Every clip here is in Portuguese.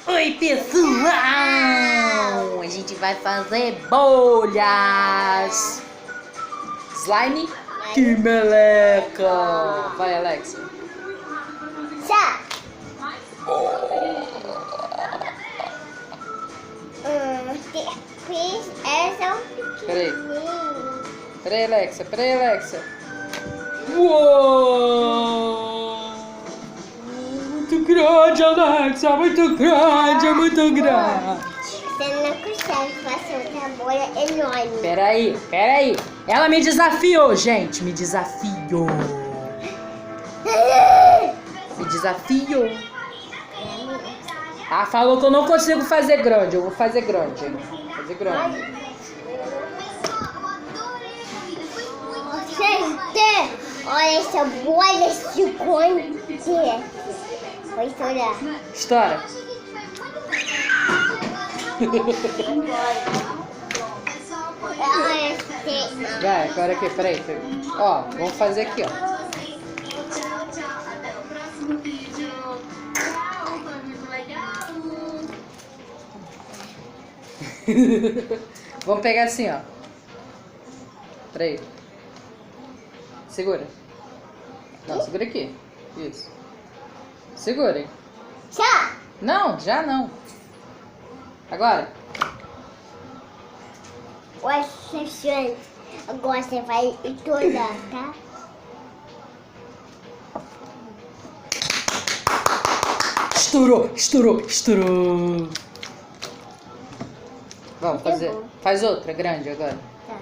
Oi, pessoal! A gente vai fazer bolhas. Slime, kimeleka. Vai, Alexa. Já. Fiz essa pequenininha. Peraí, Alexa. Uou! Muito grande, Alexa. Muito grande. Você não consegue fazer outra bolha enorme. Peraí. Ela me desafiou, gente. Me desafiou. Ah, falou que eu não consigo fazer grande. Eu vou fazer grande. Gente, olha essa bolha gigante. Vou estourar. Estoura. Vai, agora aqui, peraí. Ó, vamos fazer aqui, ó. Vamos pegar assim, ó. Peraí. Segura. Não, segura aqui. Isso. Segura, hein? Já. Não, já não. Agora. Olha, gente. Agora você vai estourar, tá? Estourou. Vamos fazer. Faz outra grande agora. Tá.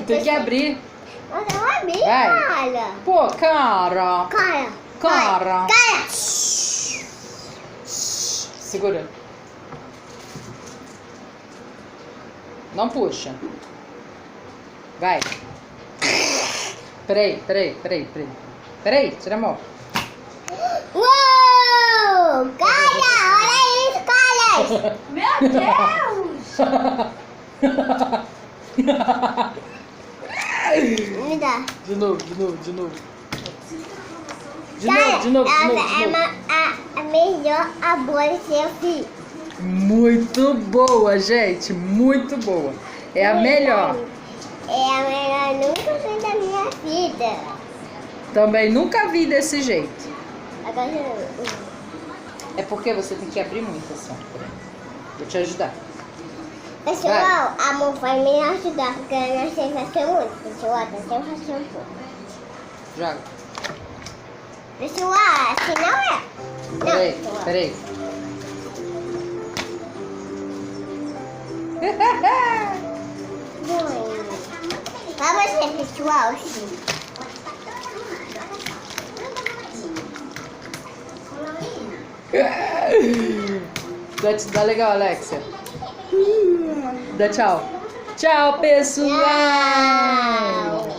Tem que abrir. Mas eu abri, Vai. cara. Pô, cara. Cara. Segura. Não puxa. Vai. Peraí. Tira a mão. Uou! Cara, olha isso, cara. Meu Deus! Me dá. De novo. Essa é a melhor a bolha que eu fiz. Muito boa, gente. Muito boa. É a melhor. É a melhor nunca vi da minha vida. Também nunca vi desse jeito. Agora eu... É porque você tem que abrir muito assim. Vou te ajudar. Pessoal, a mão vai me ajudar porque eu não sei fazer muito. Pessoal, eu sei fazer um pouco. Joga. Pessoal, assim não é. Peraí. Pra você, pessoal, sim. Dá legal, Alexia. Dá tchau. Tchau, pessoal. Tchau.